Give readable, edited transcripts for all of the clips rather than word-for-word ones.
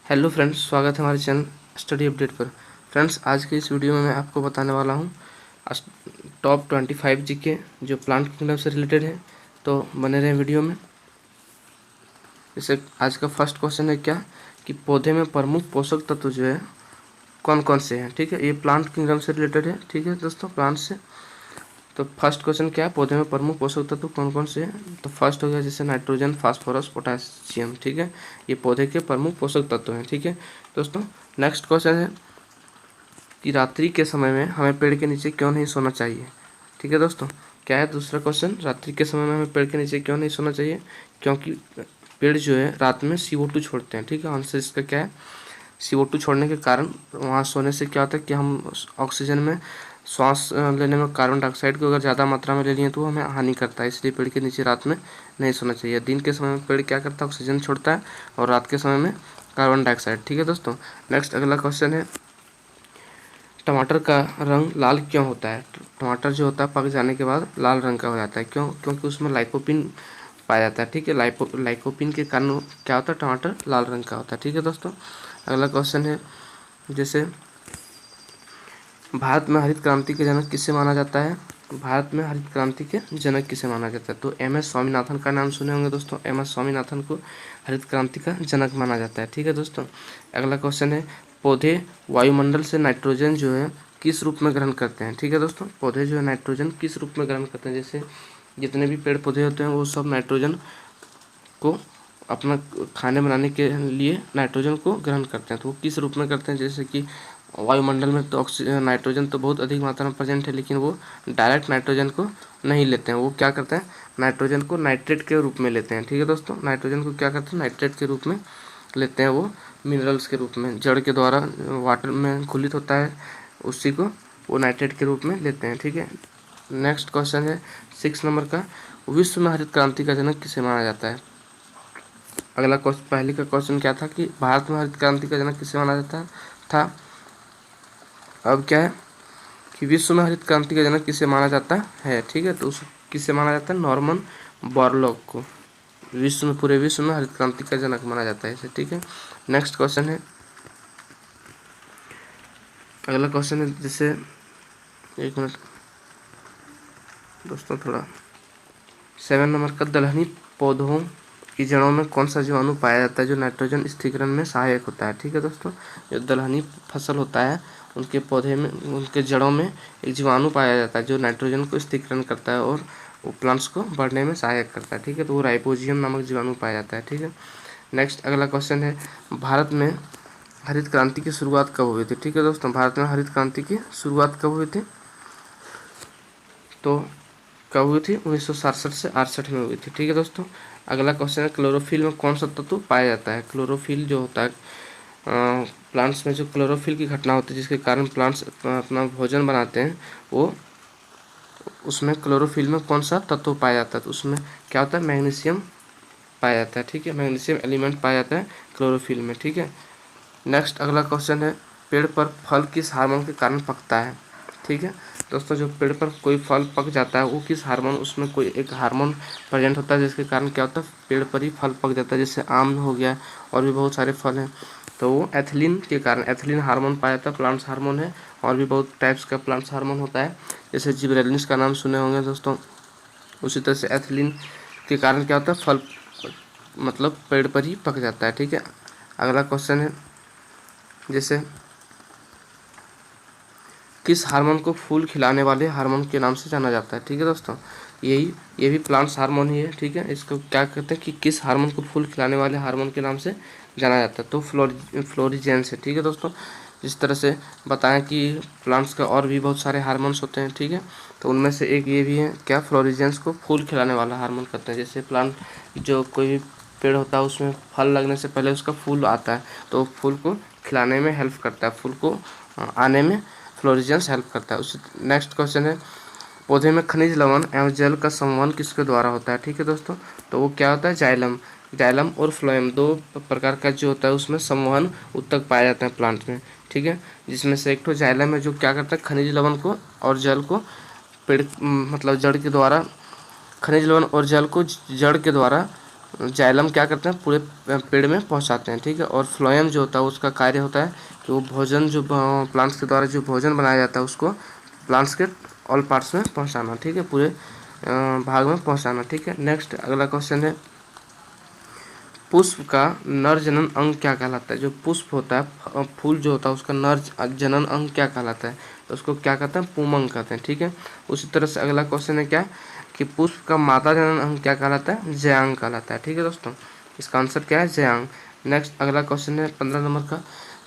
Hello friends, स्वागत है हमारे चैनल स्टडी अपडेट पर। फ्रेंड्स, आज के इस वीडियो में मैं आपको बताने वाला हूँ टॉप 25 जीके जो प्लांट किंगडम से रिलेटेड है। तो बने रहे वीडियो में। जैसे आज का फर्स्ट क्वेश्चन है क्या कि पौधे में प्रमुख पोषक तत्व जो है कौन कौन से हैं। ठीक है, ये प्लांट किंगडम से रिलेटेड है। ठीक है दोस्तों, प्लांट से। तो फर्स्ट क्वेश्चन क्या है, पौधे में प्रमुख पोषक तत्व कौन कौन से हैं। तो फर्स्ट हो गया जैसे नाइट्रोजन, फास्फोरस, पोटासियम। ठीक है, ये पौधे के प्रमुख पोषक तत्व हैं। ठीक है दोस्तों, नेक्स्ट क्वेश्चन है कि रात्रि के समय में हमें पेड़ के नीचे क्यों नहीं सोना चाहिए। ठीक है दोस्तों, क्या है दूसरा क्वेश्चन, रात्रि के समय में हमें पेड़ के नीचे क्यों नहीं सोना चाहिए। क्योंकि पेड़ जो है रात में CO2 छोड़ते हैं। ठीक है, आंसर इसका क्या है, CO2 छोड़ने के कारण वहाँ सोने से क्या होता है कि हम ऑक्सीजन में सांस लेने में कार्बन डाइऑक्साइड को अगर ज़्यादा मात्रा में ले लिए तो हमें हानि करता है। इसलिए पेड़ के नीचे रात में नहीं सोना चाहिए। दिन के समय में पेड़ क्या करता है, ऑक्सीजन छोड़ता है, और रात के समय में कार्बन डाइऑक्साइड। ठीक है दोस्तों, नेक्स्ट अगला क्वेश्चन है, टमाटर का रंग लाल क्यों होता है। टमाटर जो होता है पक जाने के बाद लाल रंग का हो जाता है। क्यों? क्योंकि उसमें लाइकोपिन पाया जाता है। ठीक है, लाइकोपिन के कारण क्या होता है, टमाटर लाल रंग का होता है। ठीक है दोस्तों, अगला क्वेश्चन है जैसे भारत में हरित क्रांति के जनक किसे माना जाता है। भारत में हरित क्रांति के जनक किसे माना जाता है। तो MS स्वामीनाथन का नाम सुने होंगे दोस्तों। MS स्वामीनाथन को हरित क्रांति का जनक माना जाता है। ठीक है दोस्तों, अगला क्वेश्चन है, पौधे वायुमंडल से नाइट्रोजन जो है किस रूप में ग्रहण करते हैं। ठीक है दोस्तों, पौधे जो है नाइट्रोजन किस रूप में ग्रहण करते हैं। जैसे जितने भी पेड़ पौधे होते हैं वो सब नाइट्रोजन को अपना खाने बनाने के लिए नाइट्रोजन को ग्रहण करते हैं। तो वो किस रूप में करते हैं, जैसे कि वायुमंडल में तो ऑक्सीजन नाइट्रोजन तो बहुत अधिक मात्रा में प्रेजेंट है, लेकिन वो डायरेक्ट नाइट्रोजन को नहीं लेते हैं। वो क्या करते हैं, नाइट्रोजन को नाइट्रेट के रूप में लेते हैं। ठीक है दोस्तों, नाइट्रोजन को क्या करते हैं, नाइट्रेट के रूप में लेते हैं। वो मिनरल्स के रूप में जड़ के द्वारा वाटर में घुलित होता है, उसी को वो नाइट्रेट के रूप में लेते हैं। ठीक है, नेक्स्ट क्वेश्चन है 6 नंबर का, विश्व में हरित क्रांति का जनक किसे माना जाता है। अगला क्वेश्चन, पहले का क्वेश्चन क्या था कि भारत में हरित क्रांति का जनक किसे माना जाता था। अब क्या है कि विश्व में हरित क्रांति का जनक किसे माना जाता है। ठीक है, तो उस किसे माना जाता है, नॉर्मन बोरलॉग को विश्व में, पूरे विश्व में हरित क्रांति का जनक माना जाता है इसे। ठीक है, नेक्स्ट क्वेश्चन है, अगला क्वेश्चन है जैसे, एक मिनट दोस्तों, थोड़ा 7 नंबर का, दलहनी पौधों की जड़ों में कौन सा जीवाणु पाया जाता है जो नाइट्रोजन स्थिरीकरण में सहायक होता है। ठीक है दोस्तों, जो दलहनी फसल होता है उनके पौधे में, उनके जड़ों में एक जीवाणु पाया जाता है जो नाइट्रोजन को स्थिरीकरण करता है और वो प्लांट्स को बढ़ने में सहायक करता है। ठीक है, तो वो राइपोजियम नामक जीवाणु पाया जाता है। ठीक है, नेक्स्ट अगला क्वेश्चन है, भारत में हरित क्रांति की शुरुआत कब हुई थी। ठीक है दोस्तों, भारत में हरित क्रांति की शुरुआत कब हुई थी, तो कब हुई थी, 1967 से 68 में हुई थी। ठीक है दोस्तों, अगला क्वेश्चन है, क्लोरोफिल में कौन सा तत्व पाया जाता है। क्लोरोफिल जो होता है प्लांट्स में जो क्लोरोफिल की घटना होती है जिसके कारण प्लांट्स अपना भोजन बनाते हैं, वो उसमें क्लोरोफिल में कौन सा तत्व पाया जाता है। तो उसमें क्या होता है, मैग्नीशियम पाया जाता है। ठीक है, मैग्नीशियम एलिमेंट पाया जाता है क्लोरोफिल में। ठीक है, नेक्स्ट अगला क्वेश्चन है, पेड़ पर फल किस हार्मोन के कारण पकता है। ठीक है दोस्तों, जो पेड़ पर कोई फल पक जाता है वो किस हार्मोन, उसमें कोई एक हार्मोन प्रेजेंट होता है जिसके कारण क्या होता है, पेड़ पर ही फल पक जाता है। जैसे आम हो गया और भी बहुत सारे फल हैं, तो वो एथिलीन के कारण, एथिलीन हार्मोन पाया जाता है, प्लांट्स हार्मोन है। और भी बहुत टाइप्स का प्लांट्स हार्मोन होता है, जैसे जिबरेलिन्स का नाम सुने होंगे दोस्तों। उसी तरह से एथिलीन के कारण क्या होता है, फल मतलब पेड़ पर ही पक जाता है। ठीक है, अगला क्वेश्चन है जैसे, किस हार्मोन को फूल खिलाने वाले हार्मोन के नाम से जाना जाता है। ठीक है दोस्तों, ये भी प्लांट्स हार्मोन ही है। ठीक है, इसको क्या कहते हैं कि किस हार्मोन को फूल खिलाने वाले हार्मोन के नाम से जाना जाता है, तो फ्लोरिजेंस है। ठीक है दोस्तों, जिस तरह से बताएं कि प्लांट्स का और भी बहुत सारे हार्मोन्स होते हैं। ठीक है, तो उनमें से एक ये भी है क्या, फ्लोरिजेंस को फूल खिलाने वाला हार्मोन कहते हैं। जैसे प्लांट जो कोई भी पेड़ होता है उसमें फल लगने से पहले उसका फूल आता है, तो फूल को खिलाने में हेल्प करता है, फूल को आने में फ्लोरिजेंस हेल्प करता है। उसी नेक्स्ट क्वेश्चन है, पौधे में खनिज लवण एवं जल का संवहन किसके द्वारा होता है। ठीक है दोस्तों, तो वो क्या होता है, जाइलम। जाइलम और फ्लोएम दो प्रकार का जो होता है उसमें संवहन उत्तक पाया जाता है प्लांट में। ठीक है, जिसमें से एक तो जाइलम है जो क्या करता है, खनिज लवण को और जल को पेड़ मतलब जड़ के द्वारा, खनिज लवण और जल को जड़ के द्वारा जाइलम क्या करते हैं, पूरे पेड़ में पहुंचाते हैं, ठीक है। और फ्लोएम जो होता है उसका कार्य होता है कि वो भोजन जो प्लांट्स के द्वारा जो भोजन बनाया जाता है उसको प्लांट्स के ऑल पार्ट्स में पहुंचाना, ठीक है, पूरे भाग में पहुंचाना, ठीक है। नेक्स्ट अगला क्वेश्चन है, पुष्प का नर जनन अंग क्या कहलाता है। जो पुष्प होता है, फूल जो होता है उसका नर जनन अंग क्या कहलाता है, तो उसको क्या कहते हैं, पुमंग कहते हैं, ठीक है। उसी तरह से अगला क्वेश्चन है क्या कि पुष्प का मादा जनन अंग क्या कहलाता है, जयांग कहलाता है, ठीक है दोस्तों। इसका आंसर क्या है, जयांग। नेक्स्ट अगला क्वेश्चन है 15 नंबर का,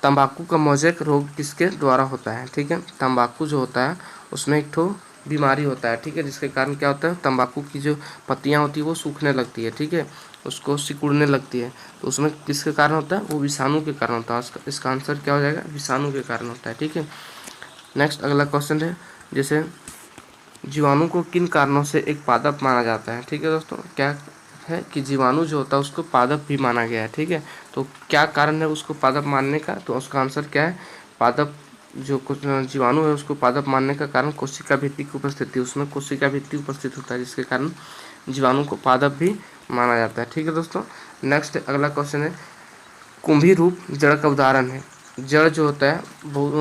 तंबाकू का मोज़ेक रोग किसके द्वारा होता है, ठीक है। तंबाकू जो होता है उसमें एक ठो बीमारी होता है, ठीक है, जिसके कारण क्या होता है, तंबाकू की जो पत्तियां होती है वो सूखने लगती है, ठीक है, उसको सिकुड़ने लगती है। तो उसमें किसके कारण होता है, वो विषाणु के कारण होता है। इसका आंसर क्या हो जाएगा, विषाणु के कारण होता है, ठीक है। नेक्स्ट अगला क्वेश्चन है, जैसे जीवाणु को किन कारणों से एक पादप माना जाता है, ठीक है दोस्तों। क्या है कि जीवाणु जो होता है उसको पादप भी माना गया है, ठीक है। तो क्या कारण है उसको पादप मानने का, तो उसका आंसर क्या है, पादप जो कुछ जीवाणु है उसको पादप मानने का कारण कोशिका भित्ति की उपस्थिति, उसमें कोशिका भित्ति उपस्थित होता है जिसके कारण जीवाणु को पादप भी माना जाता है, ठीक है दोस्तों। नेक्स्ट अगला क्वेश्चन है, कुंभी रूप जड़ का उदाहरण है। जड़ जो होता है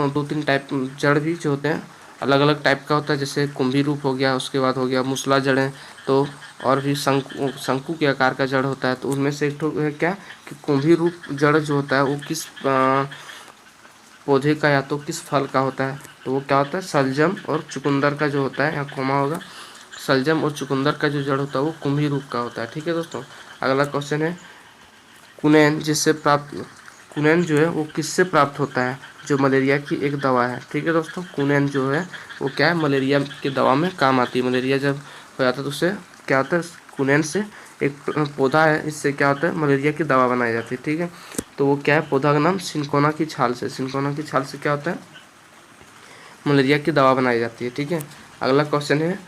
दो तीन टाइप जड़ भी जो होते हैं अलग अलग टाइप का होता है, जैसे कुंभी रूप हो गया, उसके बाद हो गया मूसला जड़ें, तो और भी शंकु के आकार का जड़ होता है। तो उनमें से एक ठो है क्या कि कुंभी रूप जड़ जो होता है वो किस पौधे का या तो किस फल का होता है, तो वो क्या होता है, सलजम और चुकंदर का जो होता है, यहाँ कोमा होगा, सलजम और चुकंदर का जो जड़ होता है वो कुंभी रूप का होता है, ठीक है दोस्तों। अगला क्वेश्चन है, कुनैन कुनैन जो है वो किससे प्राप्त होता है, जो मलेरिया की एक दवा है, ठीक है दोस्तों। कुनैन जो है वो क्या है, मलेरिया की दवा में काम आती है। मलेरिया जब हो जाता है तो उससे क्या होता है, कुनैन से एक पौधा है, इससे क्या होता है, मलेरिया की दवा बनाई जाती है, ठीक है। तो वो क्या है, पौधा का नाम सिनकोना की छाल से, सिनकोना की छाल से क्या होता है, मलेरिया की दवा बनाई जाती है, ठीक है। अगला क्वेश्चन है,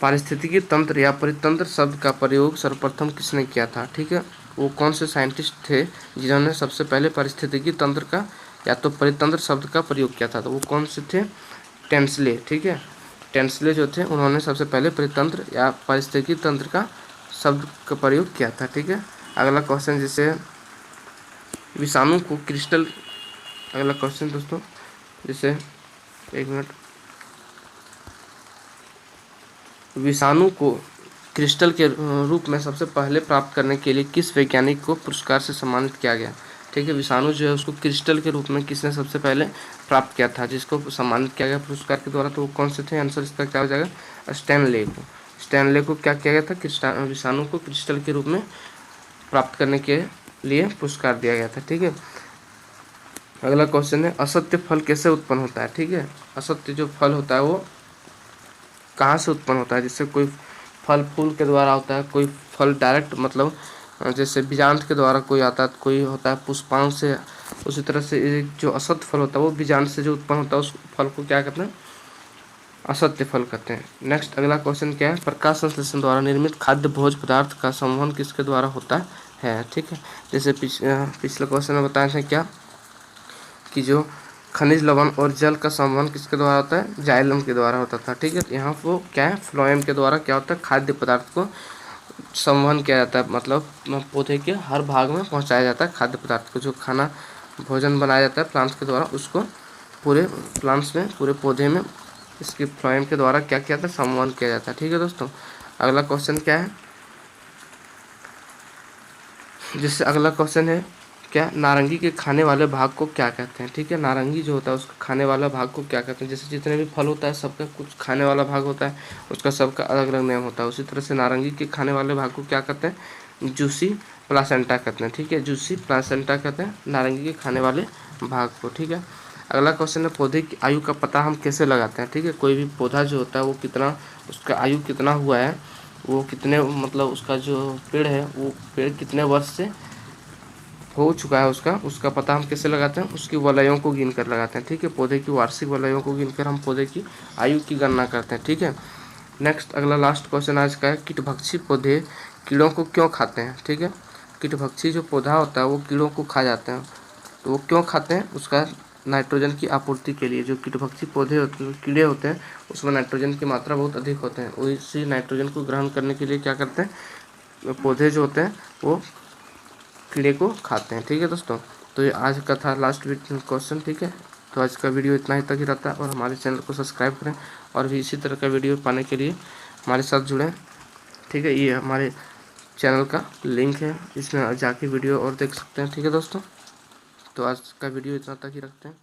पारिस्थितिकी तंत्र या परितंत्र शब्द का प्रयोग सर्वप्रथम किसने किया था, ठीक है। वो कौन से साइंटिस्ट थे जिन्होंने सबसे पहले पारिस्थितिकी तंत्र का या तो परितंत्र शब्द का प्रयोग किया था, तो वो कौन से थे, टेंसले, ठीक है। टेंसले जो थे उन्होंने सबसे पहले परितंत्र या पारिस्थितिकी तंत्र का शब्द का प्रयोग किया था, ठीक है। अगला क्वेश्चन, जैसे विषाणु को क्रिस्टल, अगला क्वेश्चन दोस्तों, जैसे एक मिनट, विषाणु को क्रिस्टल के रूप में सबसे पहले प्राप्त करने के लिए किस वैज्ञानिक को पुरस्कार से सम्मानित किया गया, ठीक है। विषाणु जो है उसको क्रिस्टल के रूप में किसने सबसे पहले प्राप्त किया था, जिसको सम्मानित किया गया पुरस्कार के द्वारा, तो वो कौन से थे, आंसर इसका क्या हो जाएगा, स्टैनले को। स्टैनले को क्या किया गया था, विषाणु को क्रिस्टल के रूप में प्राप्त करने के लिए पुरस्कार दिया गया था, ठीक है। अगला क्वेश्चन है, असत्य फल कैसे उत्पन्न होता है, ठीक है। असत्य जो फल होता है वो कहाँ से उत्पन्न होता है, जैसे कोई फल फूल के द्वारा होता है, कोई फल डायरेक्ट मतलब जैसे बीजांड के द्वारा कोई आता है, कोई होता है पुष्पांग से। उसी तरह से जो असत्य फल होता है वो बीजांड से जो उत्पन्न होता है उस फल को क्या कहते हैं, असत्य फल कहते हैं। नेक्स्ट अगला क्वेश्चन क्या है, प्रकाश संश्लेषण द्वारा निर्मित खाद्य भोज पदार्थ का संवहन किसके द्वारा होता है, ठीक है। जैसे पिछले क्वेश्चन में बताए थे क्या कि जो खनिज लवण और जल का संवहन किसके द्वारा होता है, जाइलम के द्वारा होता था, ठीक है। यहाँ वो क्या है, फ्लोएम के द्वारा क्या होता है, खाद्य पदार्थ को संवहन किया जाता है, मतलब पौधे के हर भाग में पहुँचाया जाता है खाद्य पदार्थ को, जो खाना भोजन बनाया जाता है प्लांट्स के द्वारा, उसको पूरे प्लांट्स में, पूरे पौधे में इसके फ्लोएम के द्वारा क्या किया जाता है, संवहन किया जाता है, ठीक है दोस्तों। अगला क्वेश्चन क्या है, जिससे अगला क्वेश्चन है क्या, नारंगी के खाने वाले भाग को क्या कहते हैं, ठीक है। नारंगी जो होता है उसका खाने वाला भाग को क्या कहते हैं, जैसे जितने भी फल होता है सबका कुछ खाने वाला भाग होता है, उसका सबका अलग अलग नाम होता है। उसी तरह से नारंगी के खाने वाले भाग को क्या कहते हैं, जूसी प्लासेंटा कहते हैं, ठीक है। जूसी प्लासेंटा कहते हैं नारंगी के खाने वाले भाग को, ठीक है। अगला क्वेश्चन है, पौधे की आयु का पता हम कैसे लगाते हैं, ठीक है। कोई भी पौधा जो होता है वो कितना, उसका आयु कितना हुआ है, वो कितने मतलब उसका जो पेड़ है वो पेड़ कितने वर्ष से हो चुका है उसका पता हम कैसे लगाते हैं, उसकी वलयों को गिन कर लगाते हैं, ठीक है। पौधे की वार्षिक वलयों को गिनकर हम पौधे की आयु की गणना करते हैं, ठीक है। नेक्स्ट अगला लास्ट क्वेश्चन आज का है, कीटभक्षी पौधे कीड़ों को क्यों खाते हैं, ठीक है। कीटभक्षी जो पौधा होता है वो कीड़ों को खा जाते हैं, तो वो क्यों खाते हैं, उसका नाइट्रोजन की आपूर्ति के लिए। जो कीटभक्षी पौधे होते हैं, कीड़े होते हैं, उसमें नाइट्रोजन की मात्रा बहुत अधिक होते हैं, वो इसी नाइट्रोजन को ग्रहण करने के लिए क्या करते हैं, पौधे जो होते हैं वो कीड़े को खाते हैं। ठीक है दोस्तों, तो ये आज का था लास्ट क्वेश्चन। ठीक है, तो आज का वीडियो इतना ही तक ही रहता है, और हमारे चैनल को सब्सक्राइब करें और भी इसी तरह का वीडियो पाने के लिए हमारे साथ जुड़ें। ठीक है, ये हमारे चैनल का लिंक है, इसमें जाके वीडियो और देख सकते हैं। ठीक है दोस्तों, तो आज का वीडियो इतना तक ही रखते हैं।